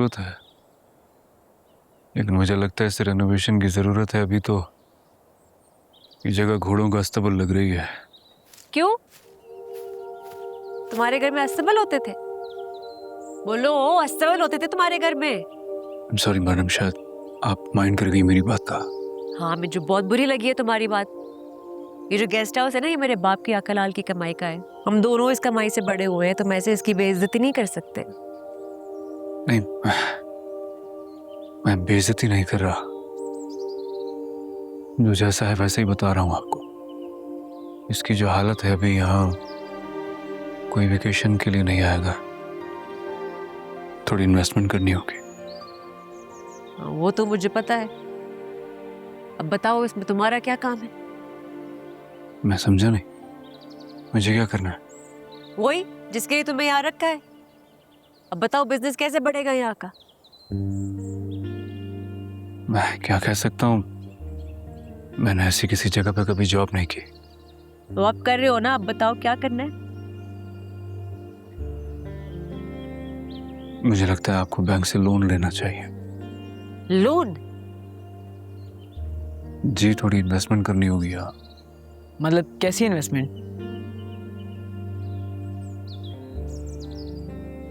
ज़रूरत है, लेकिन मुझे लगता है इसे रेनोवेशन की ज़रूरत है। अभी तो ये जगह घोड़ों का अस्तबल लग रही है। क्यों? तुम्हारे घर में अस्तबल होते थे? बोलो, अस्तबल होते थे तुम्हारे घर में? सॉरी मैडम, शायद आप माइंड कर गई मेरी बात का। हाँ, मुझे बहुत बुरी लगी है तुम्हारी बात। ये जो गेस्ट हाउस है ना, ये मेरे बाप की अकलाल की कमाई का है। हम दोनों इस कमाई से बड़े हुए हैं, तो मैं ऐसे इसकी बेइज्जती नहीं कर सकते। नहीं, मैं बेइज्जती नहीं कर रहा, जो जैसा है वैसे ही बता रहा हूँ आपको। इसकी जो हालत है अभी, यहाँ कोई वेकेशन के लिए नहीं आएगा, थोड़ी इन्वेस्टमेंट करनी होगी। वो तो मुझे पता है। अब बताओ, इसमें तुम्हारा क्या काम है? मैं समझा नहीं, मुझे क्या करना है? वही जिसके लिए तुम्हें यहाँ रखा है। अब बताओ, बिजनेस कैसे बढ़ेगा यहाँ का? मैं क्या कह सकता हूँ, मैंने ऐसी किसी जगह पे कभी जॉब नहीं की। तो आप कर रहे हो ना, अब बताओ क्या करना है? मुझे लगता है आपको बैंक से लोन लेना चाहिए। लोन? जी, थोड़ी इन्वेस्टमेंट करनी होगी। यहाँ मतलब कैसी इन्वेस्टमेंट?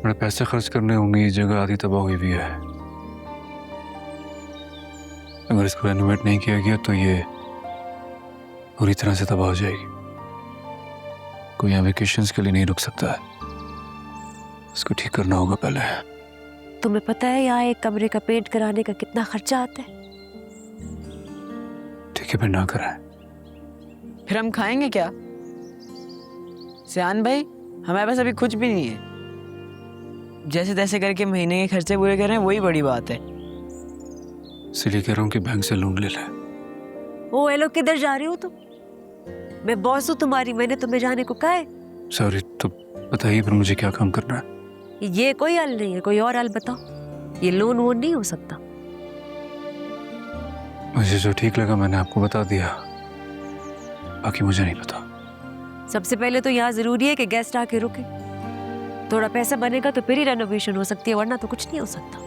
बड़े पैसे खर्च करने होंगे, ये जगह आधी तबाह हुई भी है। अगर इसको रेनोवेट नहीं किया गया तो ये पूरी तरह से तबाह हो जाएगी। कोई यहाँ वेकेशंस के लिए नहीं रुक सकता है, इसको ठीक करना होगा पहले। तुम्हें पता है यहाँ एक कमरे का पेंट कराने का कितना खर्चा आता है? ठीक है, फिर ना कराएं। फिर हम खाएंगे क्या? सियान भाई, हमारे पास अभी कुछ भी नहीं है। जैसे तैसे करके महीने के खर्चे पूरे कर रहे हैं, वही बड़ी बात है। इसलिए कह रहा हूँ कि बैंक से लोन ले लें। ओ हेलो, किधर जा रही हो तुम? मैं बॉस हूँ तुम्हारी, मैंने तुम्हें जाने को कहा है। सॉरी, तो बताइए फिर मुझे क्या काम करना है? ये कोई हल नहीं है, कोई और हल बताओ। ये लोन वोन नहीं हो सकता। मुझे जो ठीक लगा मैंने आपको बता दिया, बाकी मुझे नहीं पता। सबसे पहले तो यहाँ जरूरी है कि गेस्ट आके रुके। थोड़ा पैसा बनेगा तो फिर ही रेनोवेशन हो सकती है, वरना तो कुछ नहीं हो सकता।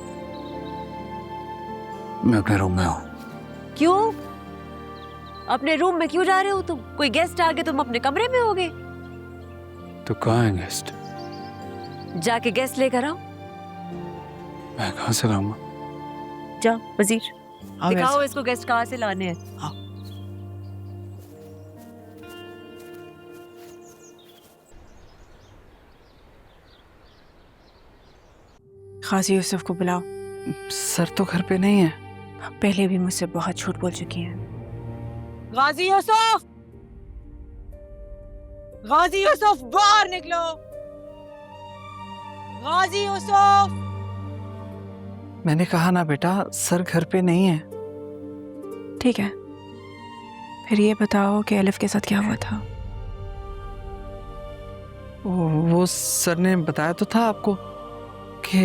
मैं अपने रूम में हूँ। क्यों? अपने रूम में क्यों जा रहे हो तुम? कोई गेस्ट आ गए, तुम अपने कमरे में होगे। तो कहाँ है गेस्ट? जाके गेस्ट लेकर आओ। मैं कहाँ से लाऊंगा? जाओ वजीर, हाँ, दिखाओ वैसे- इसको गेस्ट कहाँ से लाने हैं। हाँ। गाजी यूसुफ को बुलाओ। सर तो घर पे नहीं है। पहले भी मुझसे बहुत झूठ बोल चुकी हैं। गाजी यूसुफ! गाजी यूसुफ, बाहर निकलो! गाजी यूसुफ! मैंने कहा ना बेटा, सर घर पे नहीं है। ठीक है, फिर ये बताओ कि अलिफ के साथ क्या हुआ था? वो सर ने बताया तो था आपको कि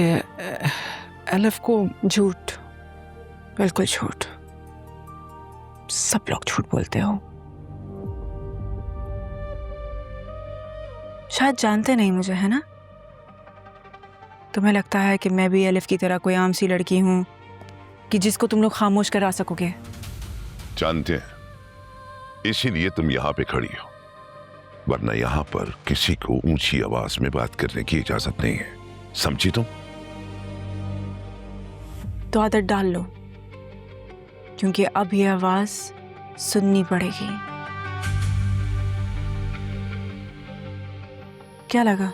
अलिफ को। झूठ, बिल्कुल झूठ। सब लोग झूठ बोलते हो। शायद जानते नहीं मुझे, है ना? तुम्हें लगता है कि मैं भी अलिफ की तरह कोई आम सी लड़की हूं कि जिसको तुम लोग खामोश करा सकोगे? जानते हैं, इसीलिए तुम यहाँ पे खड़ी हो, वरना यहाँ पर किसी को ऊंची आवाज में बात करने की इजाजत नहीं है, समझी तुम? तो आदत डाल लो, क्योंकि अब ये आवाज सुननी पड़ेगी। क्या लगा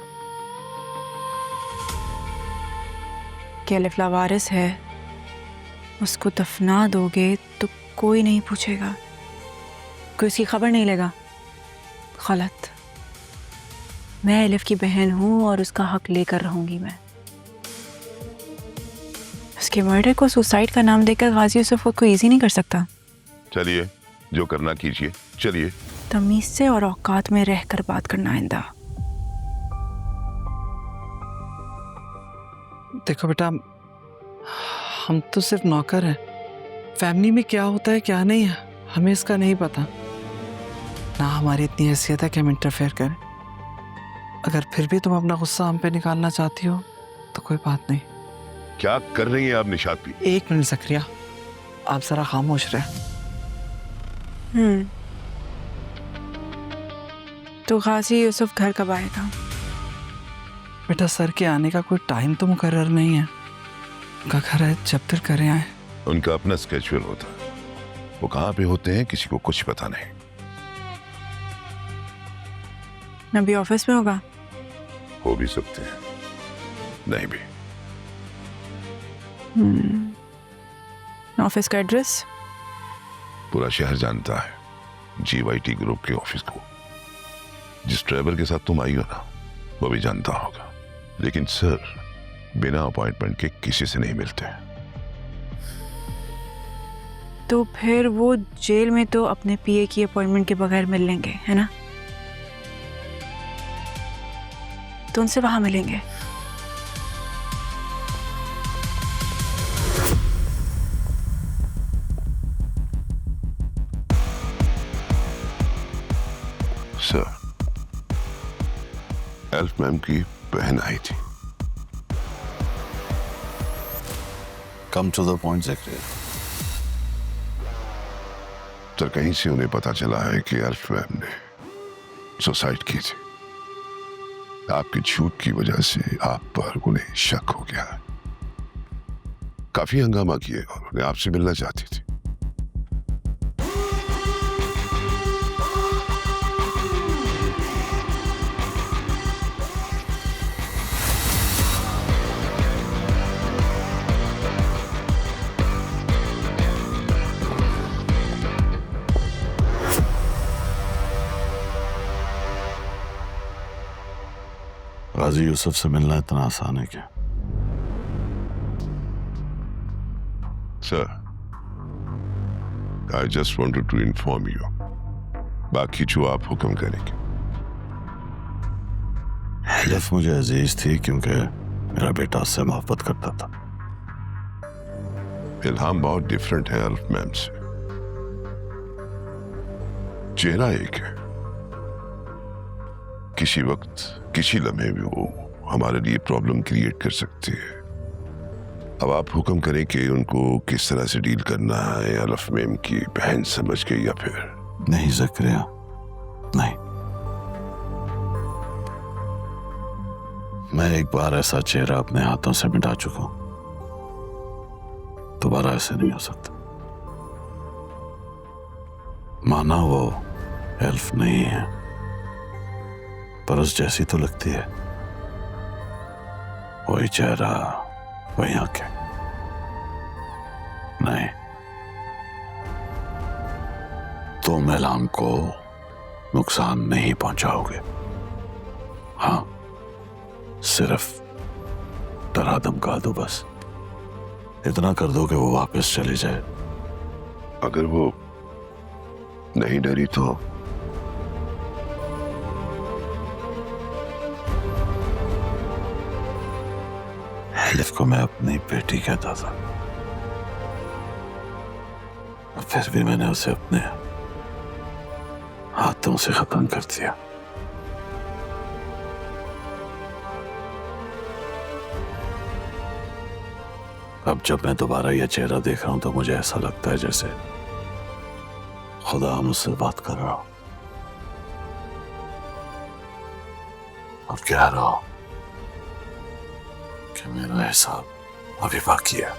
कि अलिफ लावारिस है, उसको दफना दोगे तो कोई नहीं पूछेगा, कोई उसकी खबर नहीं लेगा? गलत। मैं अलिफ की बहन हूं और उसका हक लेकर रहूंगी। मैं उसके मर्डर को सुसाइड का नाम देकर गाजी यूसुफ को कोई इजी नहीं कर सकता। चलिए, जो करना कीजिए, चलिए। तमीज से और औकात में रहकर बात करना आइंदा। देखो बेटा, हम तो सिर्फ नौकर हैं। फैमिली में क्या होता है क्या नहीं है, हमें इसका नहीं पता। ना हमारी इतनी हैसियत है कि हम इंटरफेयर करें। अगर फिर भी तुम अपना गुस्सा हम पे निकालना चाहती हो तो कोई बात नहीं, क्या कर रही हैं आप निशात भी? 1 मिनट जकरिया, आप जरा खामोश रहे। तो गाजी यूसुफ घर कब आएगा? बेटा सर के आने का कोई टाइम तो मुकर्रर नहीं है, उनका घर है जब तक करें आए। उनका अपना स्केड्यूल होता है, वो कहाँ पे होते हैं किसी को कुछ पता नहीं। नबी ऑफिस में होगा? हो भी सकते हैं, नहीं भी। ऑफिस का एड्रेस? पूरा शहर जानता है, GYT ग्रुप के ऑफिस को। जिस ड्राइवर के साथ तुम आई हो ना, वो भी जानता होगा। लेकिन सर बिना अपॉइंटमेंट के किसी से नहीं मिलते। तो फिर वो जेल में तो अपने PA की अपॉइंटमेंट के बगैर मिल लेंगे, है ना? तो उनसे वहां मिलेंगे। सर, एल्फ मैम की बहन आई थी। Come to the point Zakaria. Sir कहीं से उन्हें पता चला है कि एल्फ मैम ने सुसाइड की थी। आपकी झूठ की वजह से आप पर उन्हें शक हो गया। काफी हंगामा किए और उन्हें आपसे मिलना चाहती थी। गाजी यूसुफ से मिलना इतना आसान है क्या? Sir, I just wanted to inform you. बाकी जो आप हुक्म करेंगे। एलिफ मुझे अजीज थी क्योंकि मेरा बेटा उससे मोहब्बत करता था। इल्हाम बहुत डिफरेंट है एल्फ मैम से। चेहरा एक है, किसी वक्त किसी लम्हे में वो हमारे लिए प्रॉब्लम क्रिएट कर सकती है। अब आप हुक्म करें कि उनको किस तरह से डील करना है, एल्फ मैम की बहन समझ के या फिर? नहीं जकरिया, नहीं। मैं एक बार ऐसा चेहरा अपने हाथों से मिटा चुका हूं, दोबारा ऐसे नहीं हो सकता। माना वो एल्फ नहीं है, पर उस जैसी तो लगती है। वही चेहरा, वही आंखें। नहीं, तुम इल्हाम को नुकसान नहीं पहुंचाओगे। हाँ, सिर्फ डरा धमका दो, बस इतना कर दो कि वो वापस चली जाए। अगर वो नहीं डरी तो? एलिफ को मैं अपनी बेटी कहता था, फिर भी मैंने उसे अपने हाथों से खत्म कर दिया। अब जब मैं दोबारा यह चेहरा देख रहा हूं तो मुझे ऐसा लगता है जैसे खुदा मुझसे बात कर रहा हो और कह रहा हो कि मेरा हिसाब अभी बाकी है।